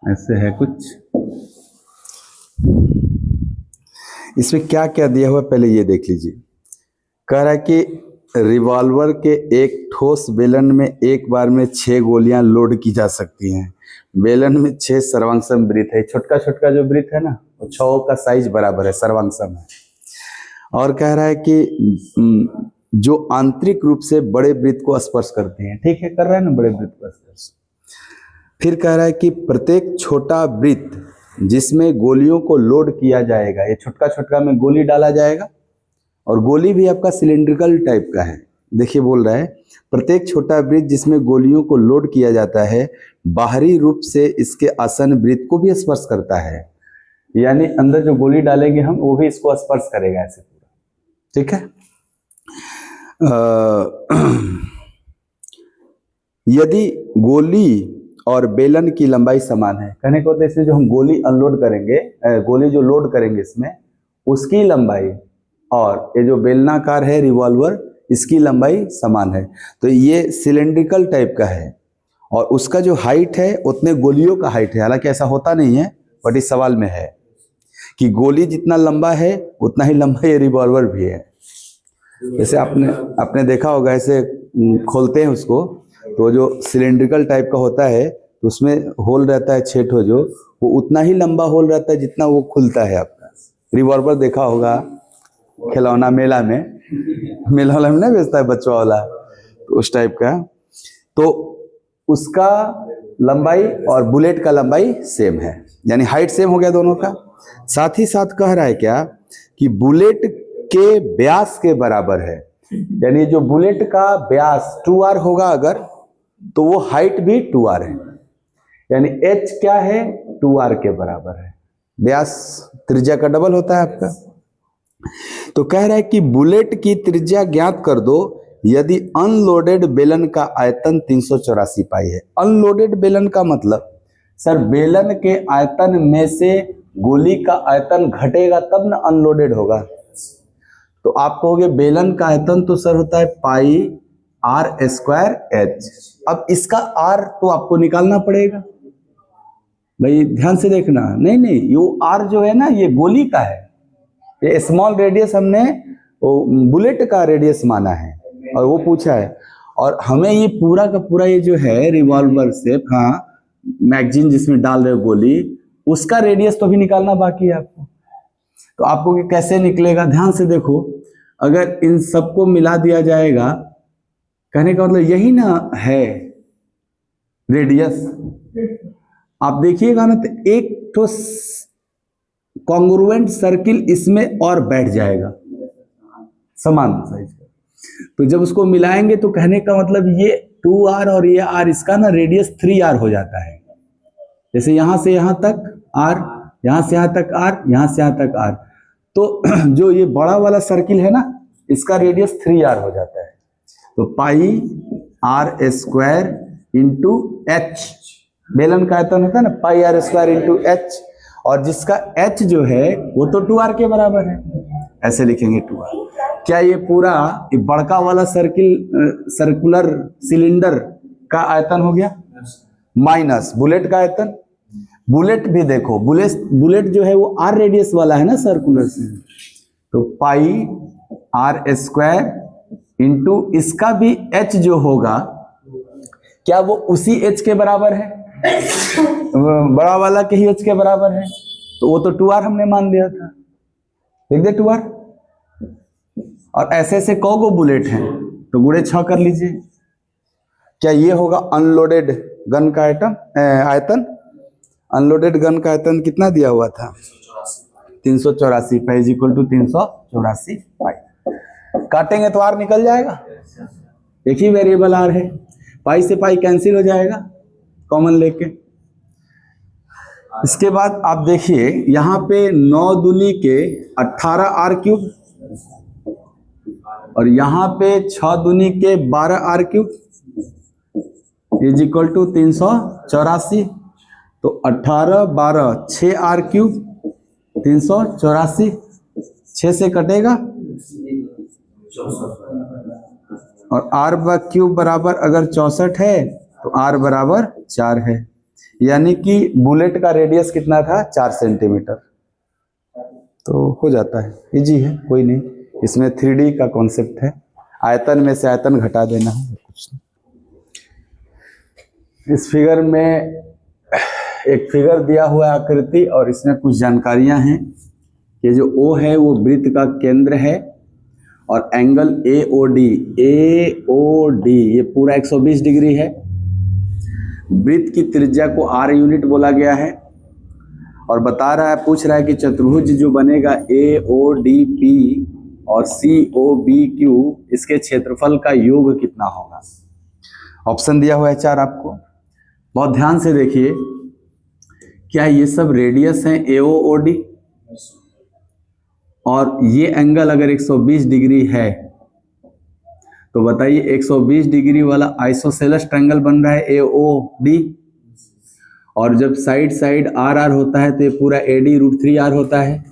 ऐसे है कुछ। इसमें क्या क्या दिया हुआ पहले ये देख लीजिए। कह रहा है कि रिवॉल्वर के एक ठोस बेलन में एक बार में 6 गोलियां लोड की जा सकती हैं। बेलन में 6 सर्वांगसम वृत्त है। छोटका छोटका जो वृत्त है ना, वो 6 का साइज बराबर है, सर्वांगसम है। और कह रहा है कि जो आंतरिक रूप से बड़े वृत्त को स्पर्श करते हैं, ठीक है, कर रहा है ना बड़े वृत्त को स्पर्श। फिर कह रहा है कि प्रत्येक छोटा वृत्त जिसमें गोलियों को लोड किया जाएगा, ये छोटका छोटका में गोली डाला जाएगा, और गोली भी आपका सिलिंड्रिकल टाइप का है। देखिए बोल रहा है प्रत्येक छोटा वृत्त जिसमें गोलियों को लोड किया जाता है बाहरी रूप से इसके आसन वृत्त को भी स्पर्श करता है। यानी अंदर जो गोली डालेंगे हम, वो भी इसको स्पर्श करेगा ऐसे पूरा, ठीक है। यदि गोली और बेलन की लंबाई समान है, कहने को इसमें जो हम गोली अनलोड करेंगे, गोली जो लोड करेंगे इसमें, उसकी लंबाई और ये जो बेलनाकार है रिवॉल्वर, इसकी लंबाई समान है, तो ये सिलेंड्रिकल टाइप का है। और उसका जो हाइट है उतने गोलियों का हाइट है। हालांकि ऐसा होता नहीं है, बट इस सवाल में है कि गोली जितना लंबा है उतना ही लंबा ये रिवॉल्वर भी है। जैसे आपने देखा होगा, ऐसे खोलते हैं उसको, तो जो सिलेंड्रिकल टाइप का होता है तो उसमें होल रहता है 6 ठो, जो वो उतना ही लंबा होल रहता है जितना वो खुलता है। आपका रिवॉल्वर देखा होगा खिलौना मेला में नहीं बेचता है बच्चों वाला, तो उस टाइप का। तो उसका लंबाई और बुलेट का लंबाई सेम है, यानी हाइट सेम हो गया दोनों का। साथ ही साथ कह रहा है क्या कि बुलेट के व्यास के बराबर है। यानी जो बुलेट का व्यास 2r होगा अगर, तो वो हाइट भी 2r है। यानी h क्या है, 2r के बराबर है। व्यास त्रिज्या का डबल होता है आपका। तो कह रहा है कि बुलेट की त्रिज्या ज्ञात कर दो यदि अनलोडेड बेलन का आयतन 384 पाई है। अनलोडेड बेलन का मतलब सर, बेलन के आयतन में से गोली का आयतन घटेगा तब ना अनलोडेड होगा। तो आप कहोगे बेलन का आयतन तो सर होता है पाई r स्क्वायर h। अब इसका r तो आपको निकालना पड़ेगा भाई, ध्यान से देखना। नहीं, ये r जो है ना, ये गोली का है। ये स्मॉल रेडियस हमने बुलेट का रेडियस माना है और वो पूछा है। और हमें ये पूरा का पूरा ये जो है रिवॉल्वर से, हाँ, मैगजीन जिसमें डाल रहे हो गोली, उसका रेडियस तो भी निकालना बाकी है आपको। तो आपको ये कैसे निकलेगा, ध्यान से देखो। अगर इन सबको मिला दिया जाएगा, कहने का मतलब यही ना है रेडियस। आप देखिएगा ना, तो एक तो कॉन्ग्रुएंट सर्किल इसमें और बैठ जाएगा समान साइज का। तो जब उसको मिलाएंगे तो कहने का मतलब ये 2r और ये r, इसका ना रेडियस 3r हो जाता है। जैसे यहां से यहां तक r, यहां से यहां तक r, यहां से यहां तक r। तो जो ये बड़ा वाला सर्किल है ना, इसका रेडियस 3r हो जाता है। तो पाई r स्क्वायर इंटू h, बेलन का आयतन होता है ना, पाई r स्क्वायर इंटू h, और जिसका h जो है वो तो 2r के बराबर है। ऐसे लिखेंगे 2r। क्या ये पूरा ये बड़का वाला सर्कुलर सिलेंडर का आयतन हो गया माइनस बुलेट का आयतन। बुलेट भी देखो, बुलेट जो है वो r रेडियस वाला है ना सर्कुलर से, तो पाई r स्क्वायर इंटू इसका भी h जो होगा, क्या वो उसी h के बराबर है, बड़ा वाला के ही h के बराबर है। तो वो तो 2r हमने मान लिया था, देख दे 2r। और ऐसे ऐसे कौ बुलेट हैं, तो गुणे 6 कर लीजिए। क्या ये होगा अनलोडेड गन का आयतन? अनलोडेड गन का आयतन कितना दिया हुआ था, 384 पाई इज इक्वल टू 384 पाई। काटेंगे तो r निकल जाएगा, एक ही वेरिएबल r है। पाई से पाई कैंसिल हो जाएगा कॉमन लेके। इसके बाद आप देखिए यहाँ पे 9 दूनी के 18r क्यूब, और यहाँ पे 6 दूनी के 12r cube, is equal to 384। तो 18 12 6 आर क्यूब 384, 6 से कटेगा और आर क्यूब बराबर अगर 64 है तो आर बराबर 4 है, यानी कि बुलेट का रेडियस कितना था 4 सेंटीमीटर। तो हो जाता है, इजी है, कोई नहीं, इसमें 3D का कॉन्सेप्ट है, आयतन में से आयतन घटा देना है, कुछ नहीं। इस फिगर में एक फिगर दिया हुआ है आकृति और इसमें कुछ जानकारियां हैं कि जो O है वो वृत्त का केंद्र है और एंगल AOD ये पूरा 120 डिग्री है। वृत्त की त्रिज्या को R यूनिट बोला गया है और बता रहा है, पूछ रहा है कि चतुर्भुज जो बनेगा AODP और COBQ इसके क्षेत्रफल का योग कितना होगा। ऑप्शन दिया हुआ है 4 आपको, बहुत ध्यान से देखिए। क्या ये सब रेडियस हैं AOD और ये एंगल अगर 120 डिग्री है तो बताइए 120 डिग्री वाला आइसोसेलेस ट्रायंगल बन रहा है AOD, और जब साइड साइड RR होता है तो ये पूरा AD √3R होता है।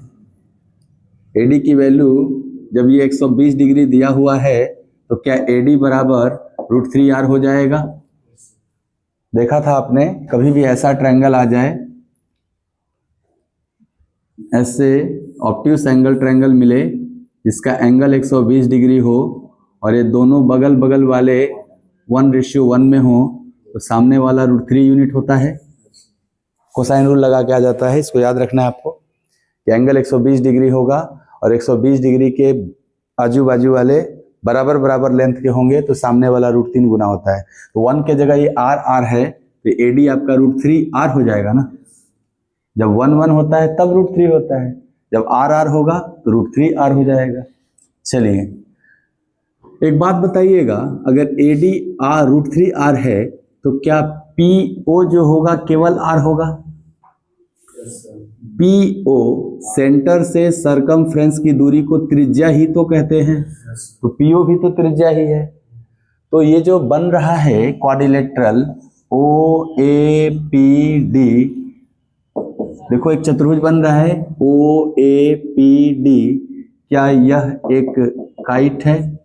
AD की वैल्यू जब ये 120 डिग्री दिया हुआ है तो क्या AD बराबर √3R हो जाएगा। देखा था आपने, कभी भी ऐसा ट्रायंगल आ जाए, ऐसे ऑब्ट्यूस एंगल ट्रायंगल मिले जिसका एंगल 120 डिग्री हो और ये दोनों बगल बगल वाले 1:1 में हो तो सामने वाला √3 यूनिट होता है। कोसाइन रूल लगा के आ जाता है, इसको याद रखना है आपको कि एंगल 120 डिग्री होगा और 120 डिग्री के आजू बाजू वाले बराबर बराबर लेंथ के होंगे तो सामने वाला √3 गुना होता है। तो 1 के जगह ये R है तो AD आपका √3R हो जाएगा ना। जब 1 1 होता है तब √3 होता है, जब R होगा तो √3R हो जाएगा। चलिए एक बात बताइएगा, अगर AD √3R है तो क्या PO जो होगा केवल R होगा। PO सेंटर से सरकमफ्रेंस की दूरी को त्रिज्या ही तो कहते हैं, तो PO भी तो त्रिज्या ही है। तो ये जो बन रहा है क्वाड्रिलेटरल OAPD, देखो एक चतुर्भुज बन रहा है OAPD, क्या यह एक काइट है।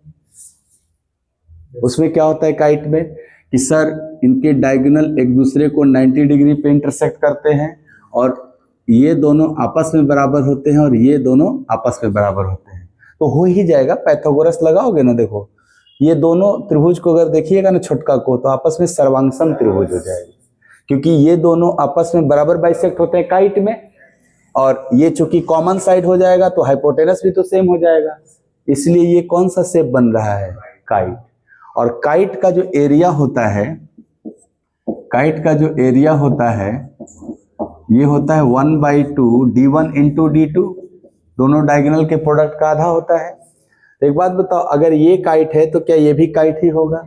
उसमें क्या होता है काइट में कि सर इनके डायगोनल एक दूसरे को 90 डिग्री पे इंटरसेक्ट करते हैं और ये दोनों आपस में बराबर होते हैं और ये दोनों आपस में बराबर होते हैं, तो हो ही जाएगा। पाइथागोरस लगाओगे ना, देखो ये दोनों त्रिभुज को अगर देखिएगा ना छोटका को, तो आपस में सर्वांगसम त्रिभुज हो जाएगा, क्योंकि ये दोनों आपस में बराबर बाइसेक्ट होते हैं काइट में, और ये चूंकि कॉमन साइड हो जाएगा तो हाइपोटेनस भी तो सेम हो जाएगा, इसलिए ये कौन सा शेप बन रहा है काइट। और काइट का जो एरिया होता है, काइट का जो एरिया होता है ये होता है 1/2 D1 × D2, दोनों डायगोनल के प्रोडक्ट का आधा होता है। तो एक बात बताओ, अगर ये काइट है तो क्या ये भी काइट ही होगा।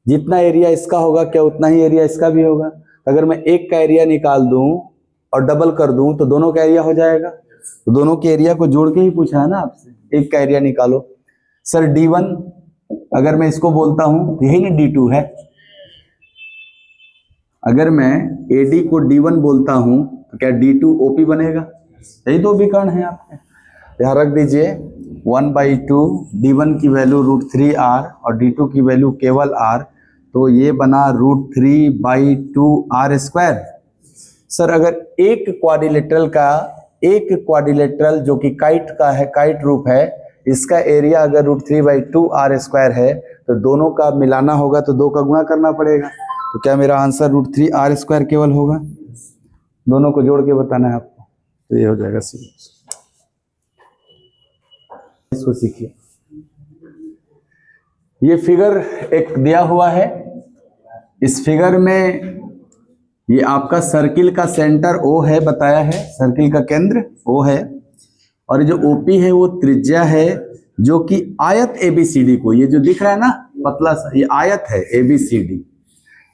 जितना एरिया इसका होगा क्या उतना ही एरिया इसका भी होगा। अगर मैं एक का एरिया निकाल दूं और डबल कर दूं तो दोनों का एरिया हो जाएगा। तो दोनों के एरिया को जोड़ के ही पूछा है ना आपसे, एक का एरिया निकालो। सर D1 अगर मैं इसको बोलता हूं तो यही ना D2 है। अगर मैं AD को D1 बोलता हूं तो क्या D2 OP बनेगा। यही दो विकर्ण है आपके, ध्यान रख दीजिए। 1/2 D1 की वैल्यू √3R और D2 की वैल्यू केवल R, तो ये बना √3/2R²। सर अगर एक क्वाड्रिलेटरल जो कि काइट का है, काइट रूप है, इसका एरिया अगर √3/2R² है तो दोनों का मिलाना होगा तो 2 का गुणा करना पड़ेगा। तो क्या मेरा आंसर √3R² केवल होगा। दोनों को जोड़ के बताना है आपको, तो ये हो जाएगा सी। इसको सीखिए। ये फिगर एक दिया हुआ है, इस फिगर में ये आपका सर्किल का सेंटर O है, बताया है सर्किल का केंद्र O है, और ये जो OP है वो त्रिज्या है जो कि आयत ABCD को, ये जो दिख रहा है ना पतला सा, ये आयत है ABCD,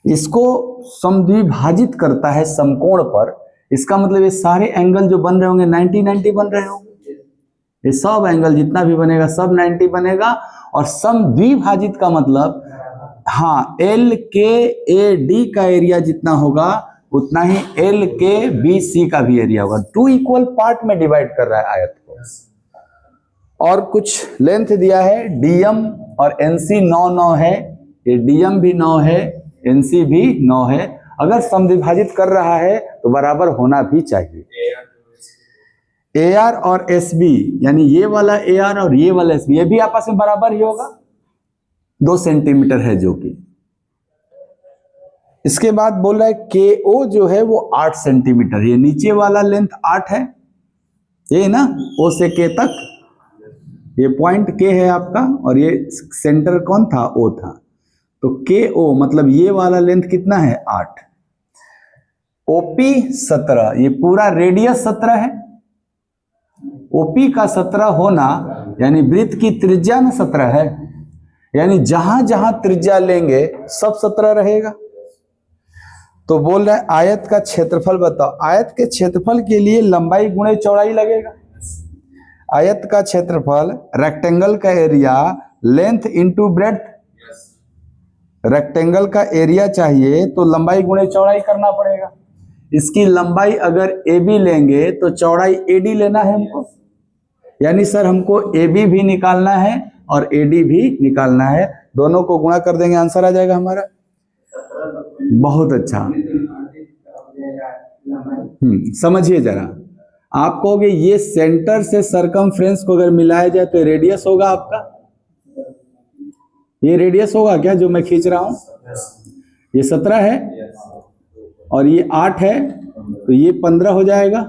इसको समद्विभाजित करता है समकोण पर। इसका मतलब ये सारे एंगल जो बन रहे होंगे 90-90 बन रहे होंगे। ये सब एंगल जितना भी बनेगा सब 90 बनेगा। और समद्विभाजित का मतलब हाँ, एल के ए डी का एरिया जितना होगा उतना ही एल के बी सी का भी एरिया होगा। 2 इक्वल पार्ट में डिवाइड कर रहा है आयत को। और कुछ लेंथ दिया है, डीएम और एनसी 9 है, ये डीएम भी 9 है, एनसी भी 9 है। अगर समविभाजित कर रहा है तो बराबर होना भी चाहिए। एआर और एसबी यानी ये वाला एआर और ये वाला एसबी ये भी आपस में बराबर ही होगा, 2 सेंटीमीटर है जो कि। इसके बाद बोल रहा है के ओ जो है वो 8 सेंटीमीटर, ये नीचे वाला लेंथ 8 है, ये ना ओ से के तक, ये पॉइंट के है आपका और ये सेंटर कौन था, ओ था। तो के ओ मतलब ये वाला लेंथ कितना है, 8। ओपी 17, ये पूरा रेडियस 17 है। ओपी का 17 होना यानी वृत्त की त्रिज्या में 17 है, यानी जहां जहां त्रिज्या लेंगे सब 17 रहेगा। तो बोल रहे हैं आयत का क्षेत्रफल बताओ। आयत के क्षेत्रफल के लिए लंबाई गुणे चौड़ाई लगेगा। आयत का क्षेत्रफल रेक्टेंगल का area length into breadth, rectangle का एरिया चाहिए तो लंबाई गुणे चौड़ाई करना पड़ेगा। इसकी लंबाई अगर ए बी लेंगे तो चौड़ाई ए डी लेना है हमको, यानी सर हमको ए बी भी निकालना है और ए डी भी निकालना है, दोनों को गुणा कर देंगे आंसर आ जाएगा हमारा। बहुत अच्छा, समझिए जरा, आप कहोगे ये सेंटर से सरकमफ्रेंस को अगर मिलाया जाए तो रेडियस होगा आपका, ये रेडियस होगा क्या जो मैं खींच रहा हूं, ये 17 है और ये 8 है तो ये 15 हो जाएगा।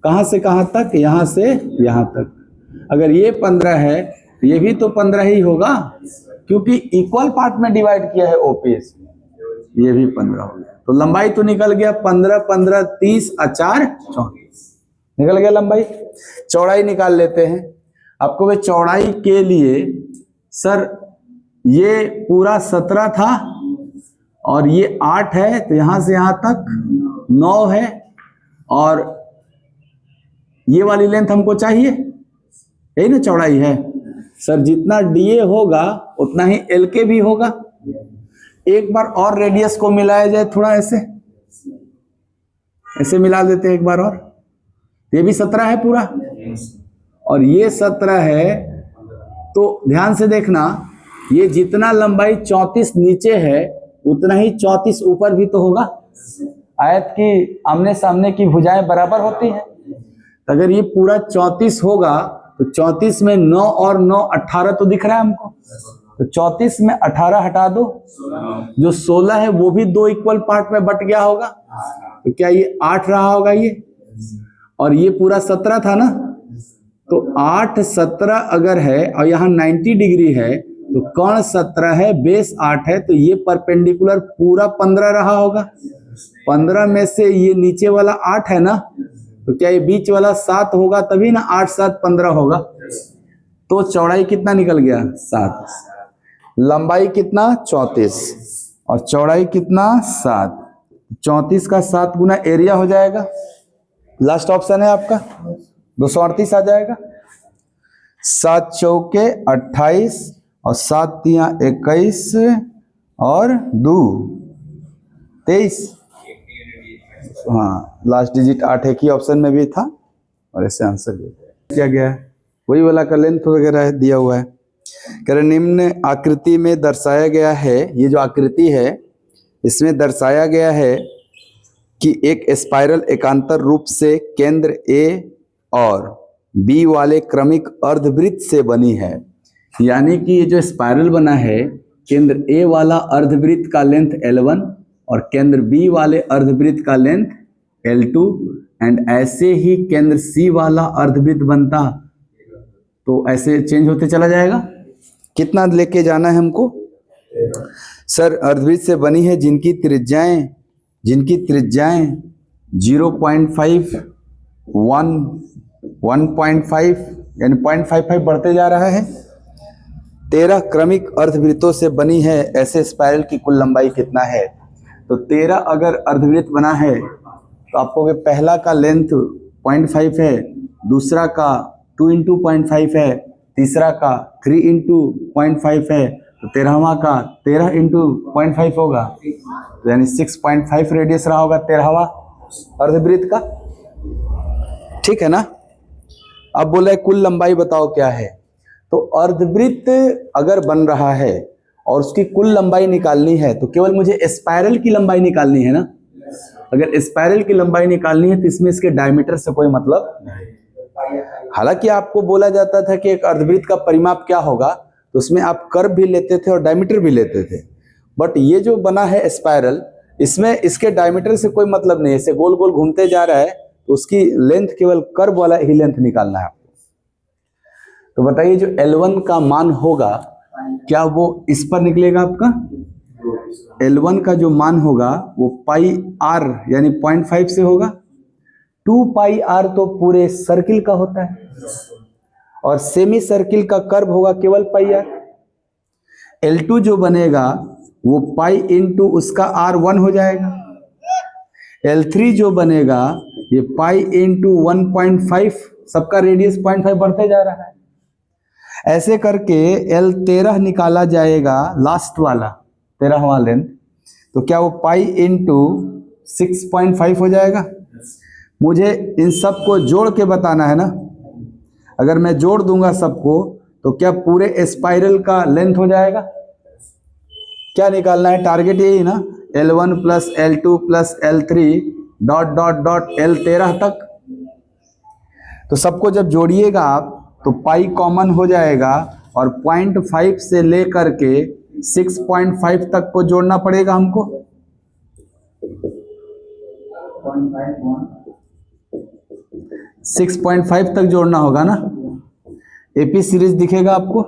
कहां से कहां तक, यहां से यहां तक। अगर ये 15 है तो ये भी तो 15 ही होगा क्योंकि इक्वल पार्ट में डिवाइड किया है ओपीएस, ये भी 15 हो गया। तो लंबाई तो निकल गया 15 15 30 और 4 34 निकल गया लंबाई। चौड़ाई निकाल लेते हैं। आपको वे चौड़ाई के लिए सर ये पूरा 17 था और ये 8 है तो यहां से यहां तक 9 है और ये वाली लेंथ हमको चाहिए, यही ना चौड़ाई है सर। जितना डीए होगा उतना ही एल के भी होगा। एक बार और रेडियस को मिलाया जाए, थोड़ा ऐसे ऐसे मिला देते हैं एक बार और। ये भी 17 है पूरा और ये 17 है, तो ध्यान से देखना ये जितना लंबाई 34 नीचे है उतना ही 34 ऊपर भी तो होगा। आयत की आमने सामने की भुजाएं बराबर होती हैं, तो अगर ये पूरा 34 होगा तो 34 में 9 और 9 18 तो दिख रहा है हमको, तो 34 में 18 हटा दो, जो 16 है वो भी 2 इक्वल पार्ट में बट गया होगा, तो क्या ये 8 रहा होगा ये, और ये पूरा 17 था ना, तो 8 17 अगर है और यहाँ 90 डिग्री है तो कर्ण 17 है, बेस 8 है, तो ये परपेंडिकुलर पूरा 15 रहा होगा। 15 में से ये नीचे वाला 8 है ना, तो क्या ये बीच वाला 7 होगा, तभी ना 8 7 15 होगा। तो चौड़ाई कितना निकल गया 7, लंबाई कितना 34 और चौड़ाई कितना 7। 34 का 7 गुना एरिया हो जाएगा। लास्ट ऑप्शन है आपका 238 आ जाएगा। 7 चौके 28 और 7 तिया 21 और 2 23। हाँ, लास्ट डिजिट 8 एक ही ऑप्शन में भी था और ऐसे आंसर दिया गया है, वही वाला का लेंथ वगैरह दिया हुआ है। कह रहे निम्न आकृति में दर्शाया गया है, ये जो आकृति है इसमें दर्शाया गया है कि एक स्पाइरल एकांतर रूप से केंद्र ए और बी वाले क्रमिक अर्धवृत्त से बनी है। यानी कि ये जो स्पाइरल बना है, केंद्र ए वाला अर्धवृत्त का लेंथ L1 और केंद्र बी वाले अर्धवृत्त का लेंथ L2 एंड ऐसे ही केंद्र सी वाला अर्धवृत्त बनता, तो ऐसे चेंज होते चला जाएगा। कितना लेके जाना है हमको सर, अर्धवृत्त से बनी है जिनकी त्रिज्याएं 0.5 1 1.5 यानी 0.55 बढ़ते जा रहा है। 13 क्रमिक अर्धवृत्तों से बनी है, ऐसे स्पाइरल की कुल लंबाई कितना है। तो 13 अगर अर्धवृत्त बना है तो आपको पहला का लेंथ 0.5 है, दूसरा का 2 × 0.5 है, तीसरा का 3 × 0.5 है तो 13वां का 13 इंटू 0.5 होगा, तो यानी 6.5 रेडियस रहा होगा 13वां अर्धवृत्त का। ठीक है ना। अब बोला है कुल लंबाई बताओ क्या है। तो अर्धवृत्त अगर बन रहा है और उसकी कुल लंबाई निकालनी है तो केवल मुझे स्पाइरल की लंबाई निकालनी है ना। अगर स्पाइरल की लंबाई निकालनी है तो इसमें इसके डायमीटर से कोई मतलब नहीं। हालांकि आपको बोला जाता था कि एक अर्धवृत्त का परिमाप क्या होगा, तो उसमें आप कर्व भी लेते थे और डायमीटर भी लेते थे। बट ये जो बना है स्पाइरल, इसमें इसके डायमीटर से कोई मतलब नहीं है। इसे गोल गोल घूमते जा रहा है तो उसकी लेंथ केवल कर्व वाला ही लेंथ निकालना है आपको। तो बताइए जो L1 का मान होगा क्या वो इस पर निकलेगा आपका। L1 का जो मान होगा वो पाई r यानी 0.5 से होगा। 2 पाई r तो पूरे सर्किल का होता है और सेमी सर्किल का कर्व होगा केवल पाई r। L2 जो बनेगा वो पाई इंटू उसका r1 हो जाएगा। L3 जो बनेगा ये पाई इंटू 1.5, सबका रेडियस 0.5 बढ़ते जा रहा है। ऐसे करके L13 निकाला जाएगा, लास्ट वाला 13वां लेंथ। तो क्या वो पाई इंटू 6.5 हो जाएगा। मुझे इन सबको जोड़ के बताना है ना। अगर मैं जोड़ दूंगा सबको तो क्या पूरे स्पाइरल का लेंथ हो जाएगा। क्या निकालना है, टारगेट यही ना, L1 plus L2 plus L3 dot dot dot L13 तक। तो सबको जब जोड़िएगा आप तो पाई कॉमन हो जाएगा और 0.5 से लेकर के 6.5 तक को जोड़ना पड़ेगा हमको। 6.5 तक जोड़ना होगा ना। एपी सीरीज दिखेगा आपको,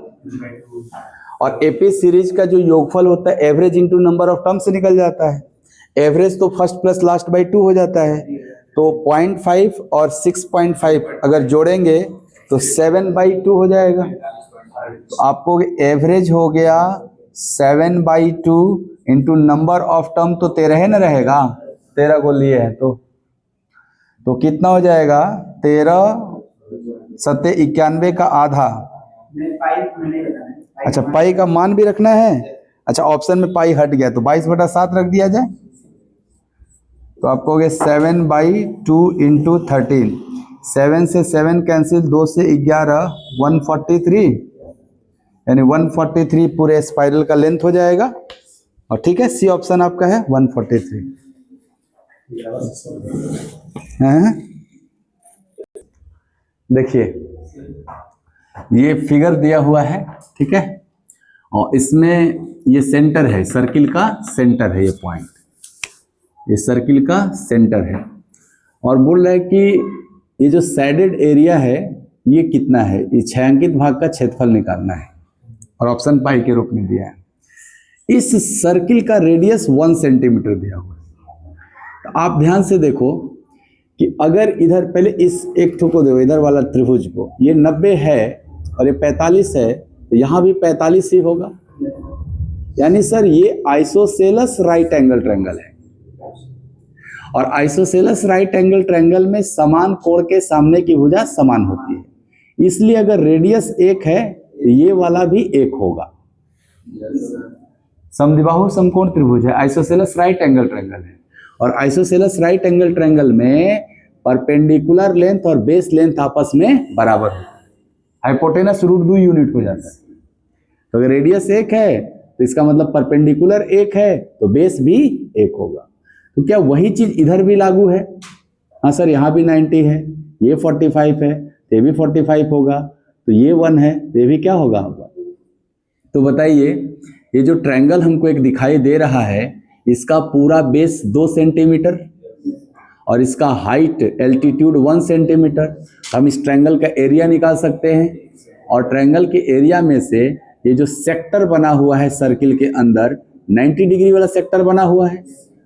और एपी सीरीज का जो योगफल होता है average into number of term से निकल जाता है। एवरेज तो फर्स्ट प्लस लास्ट बाई 2 हो जाता है। तो 0.5 और 6.5 अगर जोड़ेंगे तो 7/2 हो जाएगा। तो आपको एवरेज हो गया 7/2 इंटू नंबर ऑफ टर्म, तो 13 है ना रहेगा, 13 को लिए हैं तो कितना हो जाएगा 13 सत्ते 91 का आधा। अच्छा पाई का मान भी रखना है। अच्छा ऑप्शन में पाई हट गया तो 22/7 रख दिया जाए। तो आपको हो गया 7/2 इंटू 13। 7 से 7 कैंसिल, 2 से 11 143, यानी 143 पूरे स्पाइरल का लेंथ हो जाएगा। और ठीक है, सी ऑप्शन आपका है 143। देखिए ये फिगर दिया हुआ है, ठीक है, और इसमें ये सेंटर है, सर्किल का सेंटर है, ये पॉइंट, ये सर्किल का सेंटर है। और बोल रहा है कि ये जो सैडेड एरिया है ये कितना है, ये छायांकित भाग का क्षेत्रफल निकालना है और ऑप्शन पाई के रूप में दिया है। इस सर्किल का रेडियस 1 सेंटीमीटर दिया हुआ है। तो आप ध्यान से देखो कि अगर इधर पहले इस एक ठो को देखो, इधर वाला त्रिभुज को, ये 90 है और ये 45 है, तो यहाँ भी 45 ही होगा। यानी सर ये आइसोसेलस राइट एंगल ट्रायंगल है, और आइसोसेलस राइट एंगल ट्रायंगल में समान कोण के सामने की भुजा समान होती है। इसलिए अगर रेडियस 1 है ये वाला भी 1 होगा। समद्विबाहु समकोण त्रिभुज है, आइसोसेलस राइट एंगल ट्रायंगल है, और आइसोसेलस राइट एंगल ट्रायंगल में परपेंडिकुलर लेंथ और बेस लेंथ आपस में बराबर होता है। हाइपोटेनस √2 यूनिट हो जाता है। तो अगर रेडियस 1 है तो इसका मतलब परपेंडिकुलर 1 है तो बेस भी 1 होगा। तो क्या वही चीज इधर भी लागू है। हाँ सर यहाँ भी 90 है, ये 45 है, ये भी 45 होगा, तो ये 1 है, तो ये भी क्या होगा। तो बताइए ये जो ट्रायंगल हमको एक दिखाई दे रहा है, इसका पूरा बेस 2 सेंटीमीटर और इसका हाइट एल्टीट्यूड 1 सेंटीमीटर। हम इस ट्रायंगल का एरिया निकाल सकते हैं, और ट्रायंगल के एरिया में से ये जो सेक्टर बना हुआ है सर्किल के अंदर 90 डिग्री वाला सेक्टर बना हुआ है,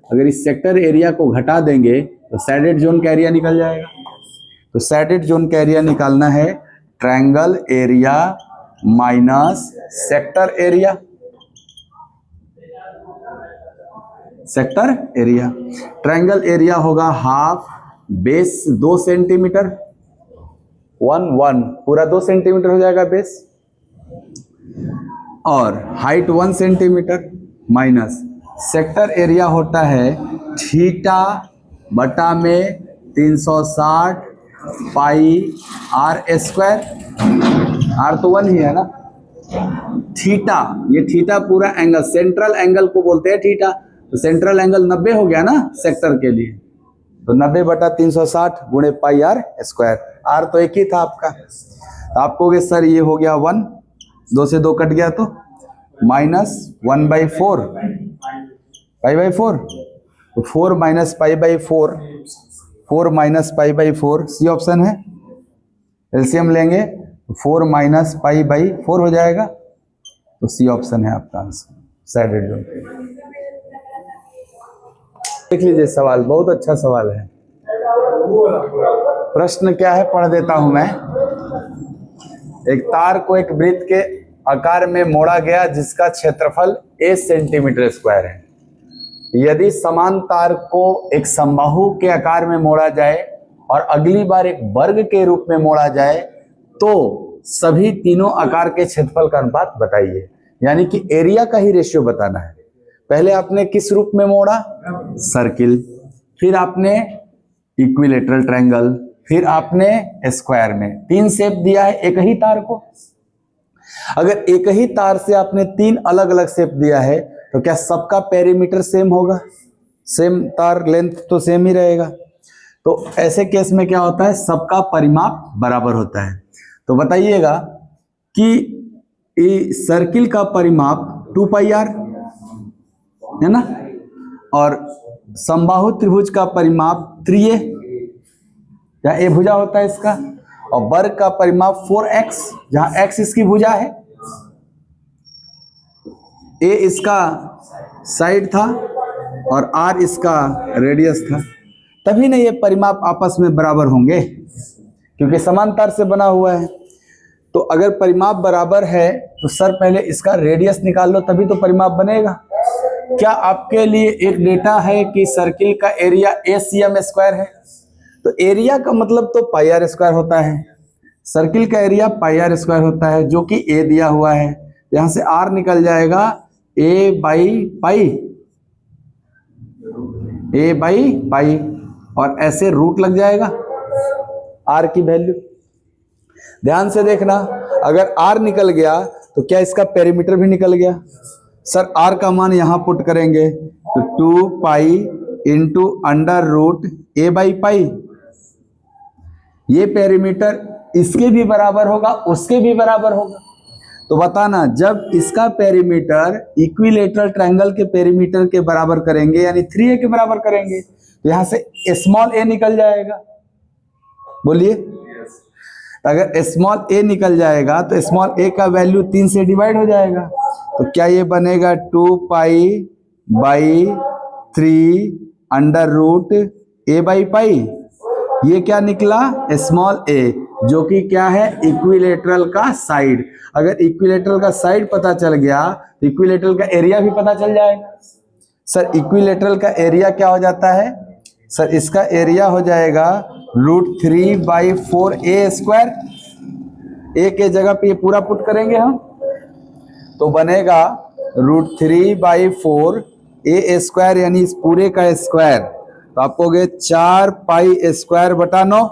अगर इस सेक्टर एरिया को घटा देंगे तो सैडेड जोन का एरिया निकल जाएगा। तो सैडेड जोन का एरिया निकालना है triangle area minus sector area. Sector area, triangle area होगा हाफ बेस 2 सेंटीमीटर, 1 पूरा 2 सेंटीमीटर हो जाएगा बेस, और height 1 centimetre minus sector area होता है थीटा बटा में 360 पाई आर स्क्वायर, आर तो 1 ही है ना, थीटा, ये थीटा पूरा एंगल, सेंट्रल एंगल को बोलते हैं थीटा, तो सेंट्रल एंगल 90 हो गया ना सेक्टर के लिए, तो 90 बटा 360 गुणे पाई आर स्क्वायर, आर तो एक ही था आपका, तो आपको सर ये हो गया 1, 2 से 2 कट गया तो माइनस 1/4 पाई/4, तो 4 माइनस पाई/4, 4 माइनस पाई/4 सी ऑप्शन है। एलसीएम लेंगे तो 4 माइनस पाई/4 हो जाएगा, तो सी ऑप्शन है आपका आंसर, साइडेड जोन। देख लीजिए सवाल, बहुत अच्छा सवाल है। प्रश्न क्या है पढ़ देता हूं मैं। एक तार को एक वृत्त के आकार में मोड़ा गया जिसका क्षेत्रफल a सेंटीमीटर स्क्वायर है। यदि समान तार को एक समबाहु के आकार में मोड़ा जाए और अगली बार एक वर्ग के रूप में मोड़ा जाए तो सभी तीनों आकार के क्षेत्रफल का अनुपात बताइए। यानी कि एरिया का ही रेशियो बताना है। पहले आपने किस रूप में मोड़ा? सर्किल, फिर आपने इक्विलेटरल ट्रायंगल, फिर आपने स्क्वायर में। 3 शेप दिया है एक ही तार को। अगर एक ही तार से आपने 3 अलग अलग शेप दिया है तो क्या सबका पेरीमीटर सेम होगा? सेम तार लेंथ तो सेम ही रहेगा। तो ऐसे केस में क्या होता है, सबका परिमाप बराबर होता है। तो बताइएगा कि सर्किल का परिमाप 2 पाई आर है ना, और समबाहु त्रिभुज का परिमाप 3a, या ए भुजा होता है इसका, और वर्ग का परिमाप 4x, जहां x इसकी भुजा है, a इसका साइड था और r इसका रेडियस था, तभी ना ये परिमाप आपस में बराबर होंगे, क्योंकि समान तार से बना हुआ है। तो अगर परिमाप बराबर है तो सर पहले इसका रेडियस निकाल लो, तभी तो परिमाप बनेगा। क्या आपके लिए एक डेटा है कि सर्किल का एरिया ACM स्क्वायर है? तो एरिया का मतलब तो पाई आर स्क्वायर होता है। सर्किल का एरिया पाई आर स्क्वायर होता है, जो कि a दिया हुआ है। यहां से r निकल जाएगा a बाई पाई, और ऐसे रूट लग जाएगा r की वैल्यू। ध्यान से देखना, अगर r निकल गया तो क्या इसका पेरीमीटर भी निकल गया? सर r का मान यहां पुट करेंगे तो 2 pi into under root a by pi. ये पेरीमीटर इसके भी बराबर होगा, उसके भी बराबर होगा। तो बताना, जब इसका पेरीमीटर इक्विलेटरल ट्रायंगल के पेरीमीटर के बराबर करेंगे, यानी 3a के बराबर करेंगे, तो यहां से स्मॉल a निकल जाएगा। बोलिए, अगर स्मॉल a निकल जाएगा तो स्मॉल a का वैल्यू 3 से डिवाइड हो जाएगा। तो क्या ये बनेगा 2 pi by 3 under root a by pi. ये क्या निकला? स्मॉल a, जो कि क्या है? इक्विलेटरल का साइड। अगर इक्विलेटरल का साइड पता चल गया तो इक्विलेटरल का एरिया भी पता चल जाएगा। सर इक्विलेटरल का एरिया क्या हो जाता है? सर इसका एरिया हो जाएगा √3/4a स्क्वायर। a के जगह पे ये पूरा पुट करेंगे हम, तो बनेगा √3/4a स्क्वायर, यानी इस पूरे का स्क्वायर। तो आप कहोगे 4 पाई स्क्वायर बटा 9,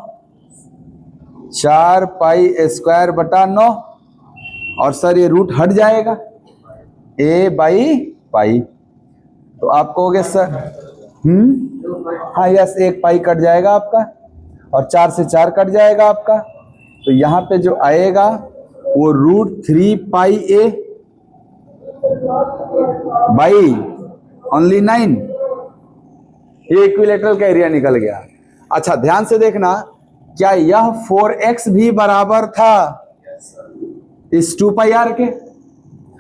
4 पाई स्क्वायर बटा 9, और सर ये रूट हट जाएगा a बाई पाई। तो आप कहोगे सर हाँ यस, 1 पाई कट जाएगा आपका, और 4 से 4 कट जाएगा आपका। तो यहाँ पे जो आएगा वो √3 पाई a बाई ओनली 9। ये इक्विलेटरल का एरिया निकल गया। अच्छा ध्यान से देखना, क्या यह 4x भी बराबर था इस 2 पाई आर के?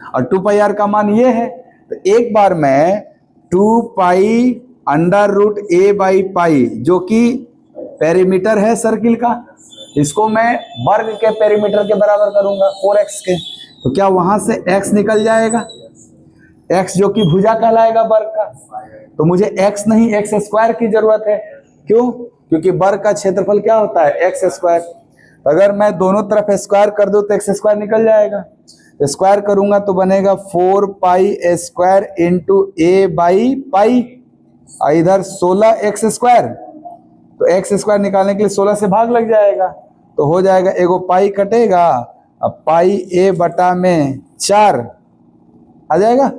और 2 पाई आर का मान ये है। तो एक बार मैं 2 pi under root a by pi, जो कि पेरीमीटर है सर्किल का, इसको मैं वर्ग के पेरीमीटर के बराबर करूंगा 4x के। तो क्या वहां से x निकल जाएगा? x जो कि भुजा कहलाएगा वर्ग का। तो मुझे x नहीं x स्क्वायर की जरूरत है। क्यों? क्योंकि वर्ग का क्षेत्रफल क्या होता है? x square. अगर मैं दोनों तरफ स्क्वायर कर दूं तो x स्क्वायर निकल जाएगा। स्क्वायर करूंगा तो बनेगा 4 pi square into A by pi, इधर 16x स्क्वायर, तो x स्क्वायर निकालने के लिए 16 से भाग लग जाएगा, तो हो जाएगा एगो पाई कटेगा, अब पाई a बटा में 4 आ जाएगा,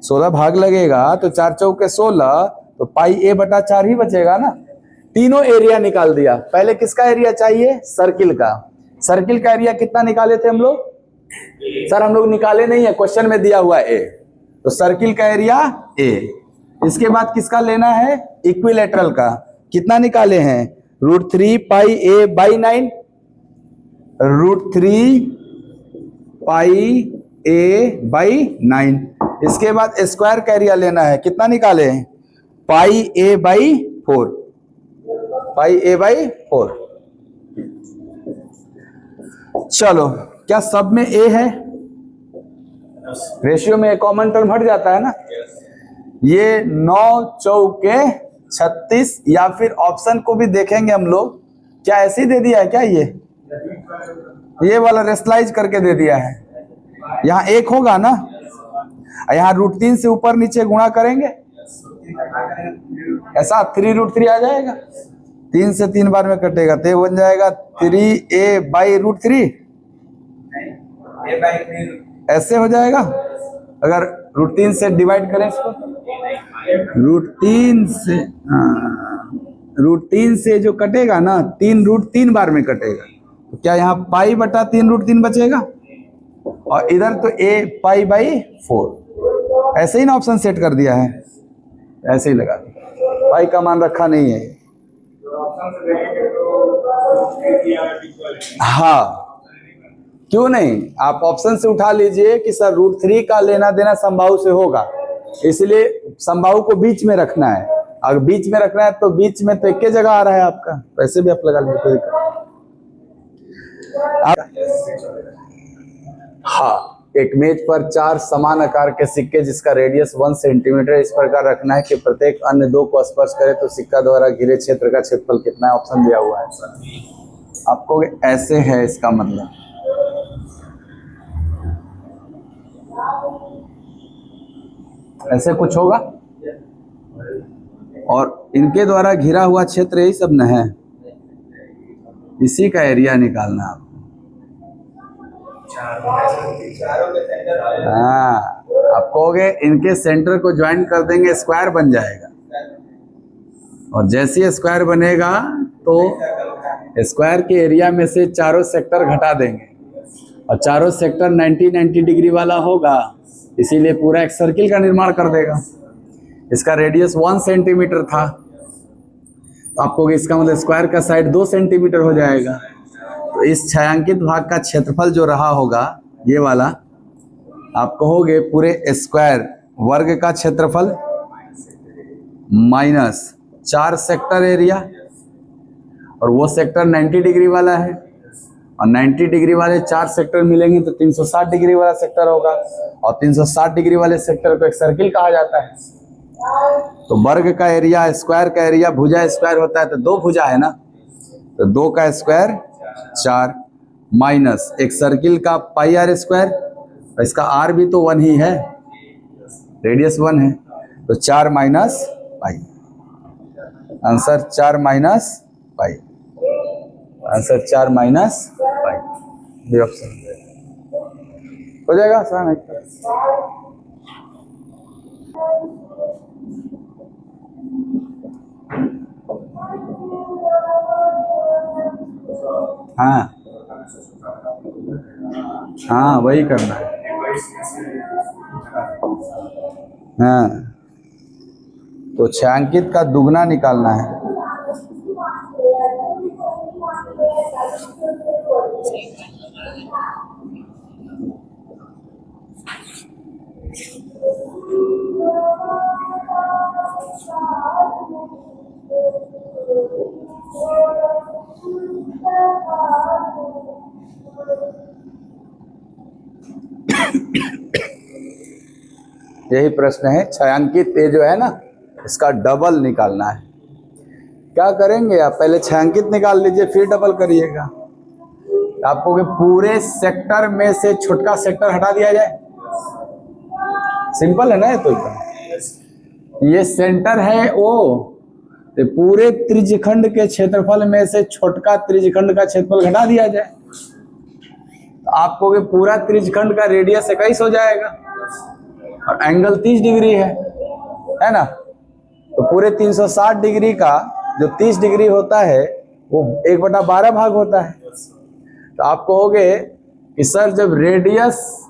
16 भाग लगेगा तो 4 चौके 16, तो पाई a बटा 4 ही बचेगा ना। तीनों एरिया निकाल दिया। पहले किसका एरिया चाहिए? सर्किल का। सर्किल का एरिया कितना निकाले थे हम लोग? सर हम लोग निकाले नहीं है, क्वेश्चन में दिया हुआ ए, तो सर्किल का एरिया ए। इसके बाद किसका लेना है? इक्विलेटरल का। कितना निकाले हैं? √3 पाई ए बाई 9, √3 पाई ए बाई 9। इसके बाद स्क्वायर का एरिया लेना है, कितना निकाले? पाई ए बाई 4, पाई ए बाई 4। चलो, क्या सब में ए है? रेशियो में कॉमन टर्म हट जाता है ना। ये 9 चौके 36, या फिर ऑप्शन को भी देखेंगे हम लोग, क्या ऐसे ही दे दिया है क्या? ये वाला रेशनलाइज करके दे दिया है। यहाँ 1 होगा ना, यहाँ √3 से ऊपर नीचे गुणा करेंगे, ऐसा 3√3 आ जाएगा, 3 से 3 बार में कटेगा तो बन जाएगा 3a बाई √3, ऐसे हो जाएगा। अगर √3 से डिवाइड करें इसको, √3 से जो कटेगा ना, 3√3 बार में कटेगा, तो क्या यहाँ पाई बटा 3√3 बचेगा, और इधर तो a पाई बाई 4। ऐसे ही ना ऑप्शन सेट कर दिया है, ऐसे ही लगा दिया, पाई का मान रखा नहीं है। हाँ, क्यों नहीं, आप ऑप्शन से उठा लीजिए कि सर √3 का लेना देना समबाहु से होगा, इसलिए समबाहु को बीच में रखना है। अगर बीच में रखना है तो बीच में तो एक ही जगह आ रहा है आपका, वैसे भी आप लगा लीजिए, कोई दिक्कत। हाँ, एक मेज पर 4 समान आकार के सिक्के जिसका रेडियस 1 सेंटीमीटर इस प्रकार रखना है कि प्रत्येक अन्य 2 को स्पर्श करे तो सिक्का द्वारा घिरे क्षेत्र का क्षेत्रफल कितना है। ऑप्शन दिया हुआ है सर, आपको ऐसे है, इसका मतलब ऐसे कुछ होगा, और इनके द्वारा घिरा हुआ क्षेत्र यही सब न है, इसी का एरिया निकालना आपको। हाँ, आप कहोगे इनके सेंटर को ज्वाइन कर देंगे, स्क्वायर बन जाएगा, और जैसे ही स्क्वायर बनेगा तो स्क्वायर के एरिया में से चारों सेक्टर घटा देंगे, और चारों सेक्टर 90 डिग्री वाला होगा, इसीलिए पूरा एक सर्किल का निर्माण कर देगा। इसका रेडियस 1 सेंटीमीटर था, तो आपको इसका मतलब स्क्वायर का साइड 2 सेंटीमीटर हो जाएगा। तो इस छायांकित भाग का क्षेत्रफल जो रहा होगा, ये वाला, आप कहोगे पूरे स्क्वायर वर्ग का क्षेत्रफल माइनस 4 सेक्टर एरिया, और वो सेक्टर 90 डिग्री वाला है, और 90 डिग्री वाले 4 सेक्टर मिलेंगे तो 360 डिग्री वाला सेक्टर होगा, और 360 डिग्री वाले सेक्टर को एक सर्किल कहा जाता है। तो वर्ग का एरिया, स्क्वायर का एरिया, भुजा स्क्वायर होता है, तो 2 भुजा है ना, तो 2 का स्क्वायर 4, माइनस एक सर्किल का पाई आर स्क्वायर, इसका आर भी तो 1 ही है, रेडियस 1 है, तो 4 minus pi, answer 4 minus pi, answer 4 minus pi, ये ऑप्शन हो जाएगा आसान है। हाँ हाँ, वही करना है। हाँ, तो छायांकित का दुगना निकालना है। यही प्रश्न है, छायांकित ये जो है ना, इसका डबल निकालना है। क्या करेंगे आप, पहले छायांकित निकाल लीजिए फिर डबल करिएगा। आपको कि पूरे सेक्टर में से छोटका सेक्टर हटा दिया जाए। सिंपल है ना ये तो एकदम। ये सेंटर है ओ, तो पूरे त्रिज्यखंड के क्षेत्रफल में से छोटका त्रिज्यखंड का क्षेत्रफल घटा दिया जाए, तो आपको कि पूरा त्रिज्यखंड का रेडियस 21 हो जाएगा और एंगल 30 डिग्री है ना। तो पूरे 360 डिग्री का जो 30 डिग्री होता है वो 1/12 भाग होता है। तो आप कहोगे कि सर जब रेडियस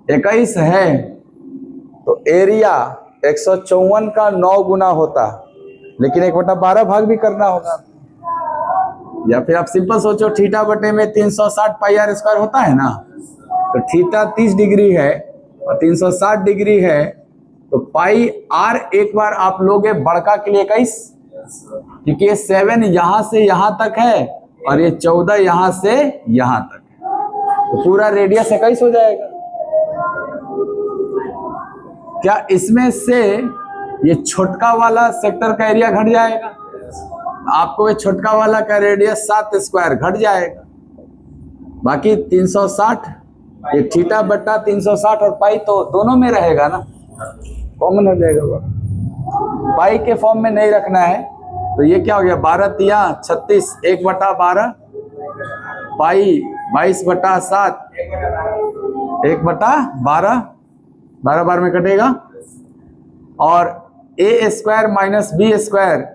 21 है तो एरिया 154 का 9 गुना होता, लेकिन 1/12 भाग भी करना होगा। या फिर आप सिंपल सोचो, थीटा बटे में 360 पाई आर स्क्वायर होता है ना, तो थीटा 30 डिग्री है और 360 डिग्री है, तो पाई आर एक बार आप लोगे बड़का के लिए 21, क्योंकि ये 7 यहां से यहां तक है और ये 14 यहां से यहां तक है, तो पूरा रेडियस 21 हो जाएगा। क्या इसमें से ये छोटका वाला सेक्टर का एरिया घट जाएगा? आपको ये छोटका वाला का रेडियस 7 स्क्वायर घट जाएगा, बाकी 360 ये थीटा बटा 360 और पाई तो दोनों में रहेगा ना, कॉमन हो जाएगा वो। पाई के फॉर्म में नहीं रखना है, तो ये क्या हो गया 12 तिया 36, 1/12 पाई 22/7 1/12, 12 बार में कटेगा, और ए स्क्वायर माइनस बी स्क्वायर,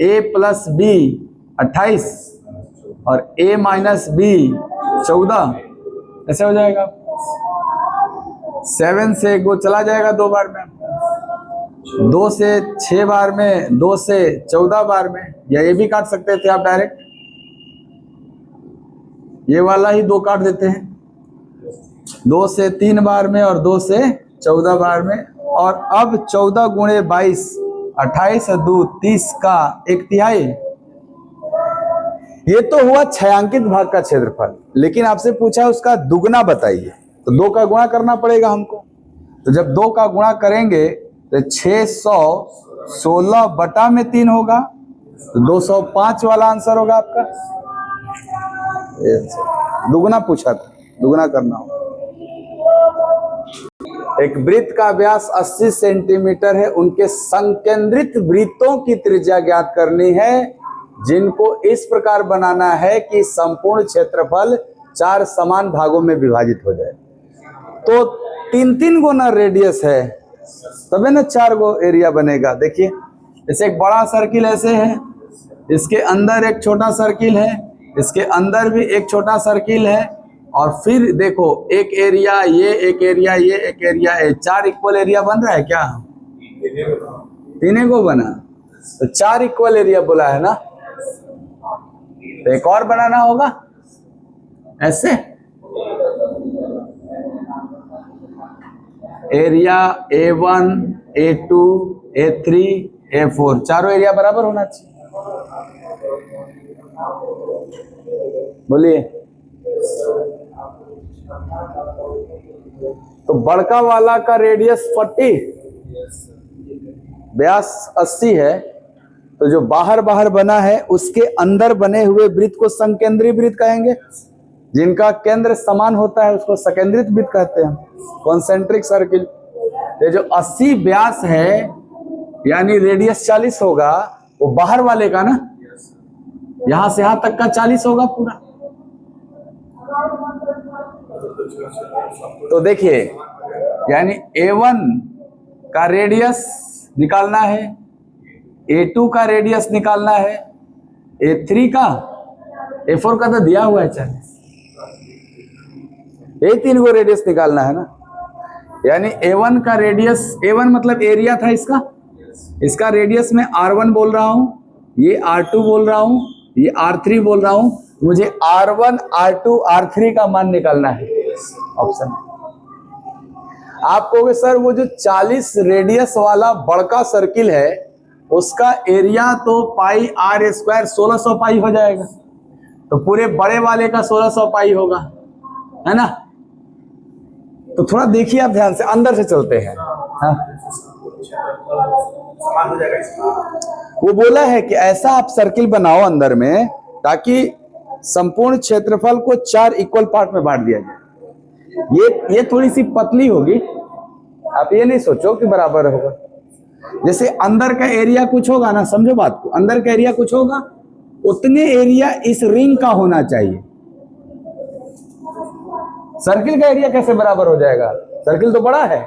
ए प्लस बी 28 और ए माइनस बी 14, ऐसे हो जाएगा। 7 से 1 चला जाएगा 2 बार में, 2 से 6 बार में, 2 से 14 बार में, या ये भी काट सकते थे आप डायरेक्ट, ये वाला ही 2 काट देते हैं, 2 से 3 बार में और 2 से 14 बार में। और अब 14 गुणे 22, 28 और 2 30 का 1/3। ये तो हुआ छायांकित भाग का क्षेत्रफल, लेकिन आपसे पूछा उसका दुगना बताइए, तो 2 का गुणा करना पड़ेगा हमको। तो जब 2 का गुणा करेंगे तो 616 बटा में 3 होगा, तो 205 वाला आंसर होगा आपका। दुगना पूछा था, दुगना करना होगा। एक वृत्त का व्यास 80 सेंटीमीटर है, उनके संकेंद्रित वृत्तों की त्रिज्या ज्ञात करनी है, जिनको इस प्रकार बनाना है कि संपूर्ण क्षेत्रफल 4 समान भागों में विभाजित हो जाए। तो 3-3 गुना रेडियस है, तबे ना 4 गो एरिया बनेगा। देखिए जैसे एक बड़ा सर्किल ऐसे है, इसके अंदर एक छोटा सर्किल है, इसके अंदर भी एक छोटा सर्किल है, और फिर देखो एक एरिया, ये एक एरिया, ये एक एरिया है, 4 इक्वल एरिया बन रहा है क्या? 3 को बना, तो 4 इक्वल एरिया बोला है ना, तो एक और बनाना होगा ऐसे, area A1, A2, A3, A4, चारों एरिया बराबर होना चाहिए। बोलिए। तो बड़का वाला का रेडियस 40, व्यास 80 है, तो जो बाहर बाहर बना है उसके अंदर बने हुए वृत्त को संकेंद्री वृत्त कहेंगे, जिनका केंद्र समान होता है उसको सकेंद्रित वृत्त कहते हैं, कॉन्सेंट्रिक सर्किल। ये जो 80 व्यास है यानी रेडियस 40 होगा, वो बाहर वाले का ना, यहां से यहां तक का 40 होगा पूरा। तो देखिए यानी A1 का रेडियस निकालना है, A2 का रेडियस निकालना है, A3 का, A4 का तो दिया हुआ है 40, ये 3 को रेडियस निकालना है ना। यानी A1 का रेडियस, A1 मतलब एरिया था इसका, इसका रेडियस मैं R1 बोल रहा हूं, ये R2 बोल रहा हूं, ये R3 बोल रहा हूं, मुझे R1, R2, R3 का मान निकालना है। ऑप्शन आप कहोगे सर वो जो 40 रेडियस वाला बड़का सर्किल है उसका एरिया तो पाई आर स्क्वायर 1600 पाई हो जाएगा, तो पूरे बड़े वाले का 1600 पाई होगा, है ना। तो थोड़ा देखिए आप ध्यान से, अंदर से चलते हैं। हाँ? वो बोला है कि ऐसा आप सर्किल बनाओ अंदर में ताकि संपूर्ण क्षेत्रफल को 4 इक्वल पार्ट में बांट दिया जाए। ये थोड़ी सी पतली होगी, आप ये नहीं सोचो कि बराबर होगा। जैसे अंदर का एरिया कुछ होगा ना, समझो बात को, अंदर का एरिया कुछ होगा, उतने एरिया इस रिंग का होना चाहिए। सर्किल का एरिया कैसे बराबर हो जाएगा? सर्किल तो बड़ा है,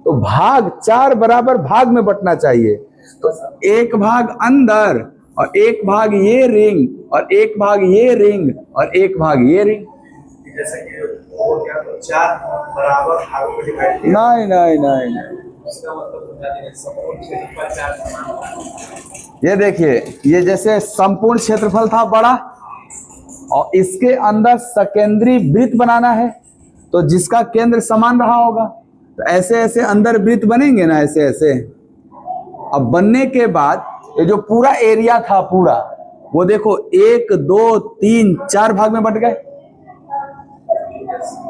तो भाग 4 बराबर भाग में बंटना चाहिए। तो एक भाग अंदर और एक भाग ये रिंग और एक भाग ये रिंग और एक भाग ये रिंग। जैसे कि हो गया तो 4 बराबर भागों में डिवाइड किया। नहीं, इसका मतलब हो जाता है संपूर्ण क्षेत्रफल 4 समान। ये देखिए, ये जैसे संपूर्ण क्षेत्रफल था बड़ा और इसके अंदर सकेंद्री वृत्त बनाना है, तो जिसका केंद्र समान रहा होगा, तो ऐसे ऐसे अंदर वृत्त बनेंगे ना, ऐसे ऐसे। अब बनने के बाद ये जो पूरा एरिया था पूरा, वो देखो 1 2 3 4 भाग में बंट गए।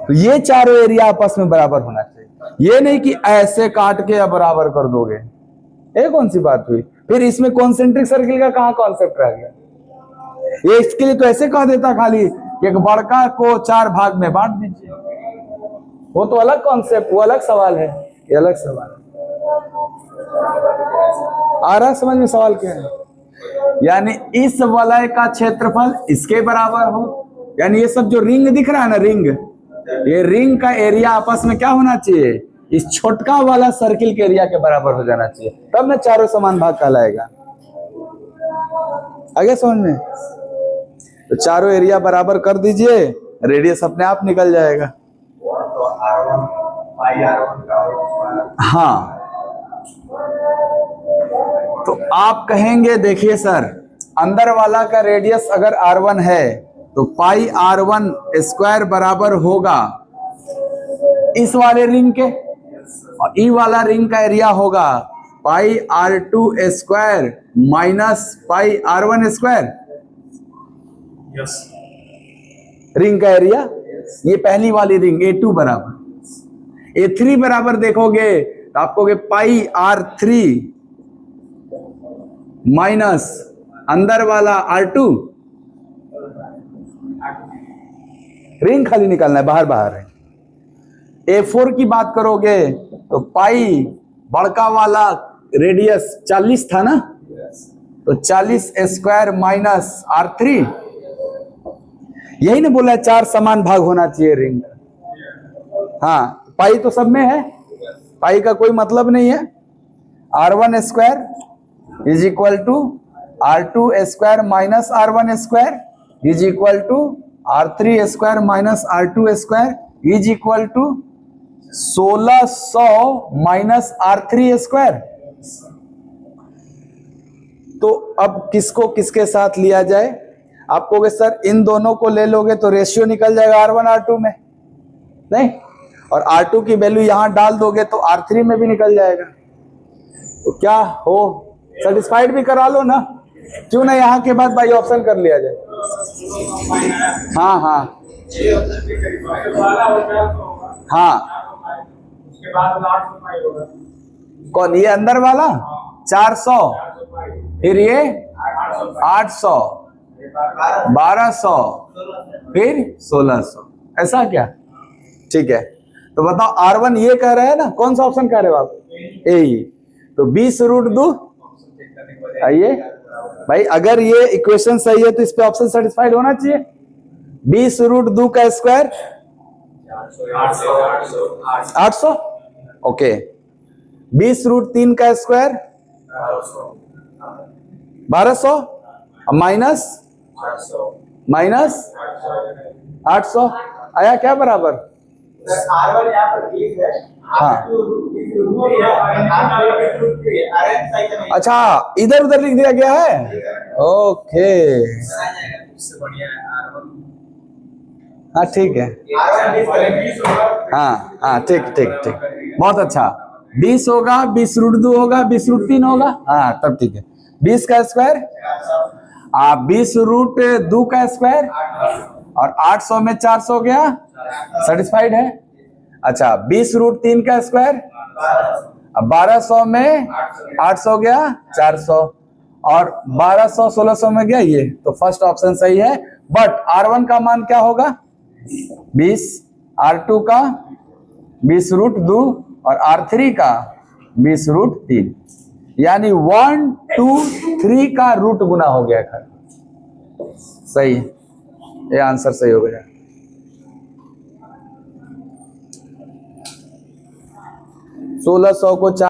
तो ये चारों एरिया आपस में बराबर होना चाहिए। ये नहीं कि ऐसे काट के या बराबर कर दोगे, ये कौन सी बात हुई? फिर इसमें कॉन्सेंट्रिक सर्किल का कहां कॉन्सेप्ट रह गया? ये इसके लिए तो ऐसे कह देता खाली एक बड़का को 4 भाग में बांट दीजिए, वो तो अलग कॉन्सेप्ट, वो अलग सवाल है, ये अलग सवाल है। आ रहा समझ में सवाल क्या है? यानी इस वलय का क्षेत्रफल इसके बराबर हो, यानी ये सब जो रिंग दिख रहा है ना, रिंग, ये रिंग का एरिया आपस में क्या होना चाहिए? इस छोटका वाला सर्किल के एरिया के बराबर हो जाना चाहिए, तब ना चारों समान भाग कहलाएगा। आगे समझ में? तो चारों एरिया बराबर कर दीजिए, रेडियस अपने आप निकल जाएगा। तो R1 पाई R1 का हाँ, तो आप कहेंगे देखिए सर, अंदर वाला का रेडियस अगर R1 है तो पाई R1 स्क्वायर बराबर होगा इस वाले रिंग के, और ई वाला रिंग का एरिया होगा पाई R2 square minus pi R1 square. Yes, ring का एरिया, ये पहली वाली रिंग A2 बराबर, A3 बराबर देखोगे तो आपको पाई R3 माइनस अंदर वाला R2, रिंग खाली निकालना है, बाहर बाहर है। A4 की बात करोगे तो पाई बड़का वाला रेडियस 40 था ना, तो 40 स्क्वायर माइनस R3, यही ना बोला 4 समान भाग होना चाहिए रिंग। हाँ, पाई तो सब में है, पाई का कोई मतलब नहीं है। R1 square is equal to R2 square minus R1 square is equal to R3 square minus R2 square is equal to 1600 minus R3 square. तो अब किसको किसके साथ लिया जाए? आप कहोगे सर इन दोनों को ले लोगे तो रेशियो निकल जाएगा R1 R2 में, नहीं, और R2 की वैल्यू यहां डाल दोगे तो R3 में भी निकल जाएगा। तो क्या हो, सेटिस्फाइड भी करा लो ना, क्यों ना यहाँ के बाद बाई ऑप्शन कर लिया जाए। हाँ हाँ हाँ, उसके बाद 800 पाई होगा। कौन? ये अंदर वाला 400, फिर ये 800, 1200, फिर 1600, ऐसा क्या? ठीक है, तो बताओ R1 ये कह रहा है ना, कौन सा ऑप्शन कह रहे हो आप? ए। तो 20√2, आइए भाई, अगर ये इक्वेशन सही है तो इस पे ऑप्शन सेटिस्फाइड होना चाहिए। 20√2 का स्क्वायर 800, ओके। 20√3 का स्क्वायर 1200 माइनस 800 आया क्या बराबर? R1 यहाँ पर ठीक है। हाँ, अच्छा, इधर उधर लिख दिया गया है, ओके, हाँ ठीक है, हाँ हाँ, ठीक ठीक ठीक, बहुत अच्छा। 20 होगा, 20√2 होगा, 20√3 होगा, हाँ तब ठीक है। 20 का स्क्वायर 20√2 का स्क्वायर और 800 में 400 गया, सेटिस्फाइड है। अच्छा, 20√3 का स्क्वायर, अब 1200 में 800 गया 400, और 1200 1600 में गया ये, तो फर्स्ट ऑप्शन सही है। बट R1 का मान क्या होगा 20, R2 का 20√2 और R3 का 20√3, यानी 1 2 3 का रूट गुना हो गया खैर। सही, ये आंसर सही हो गया। 1600 को 4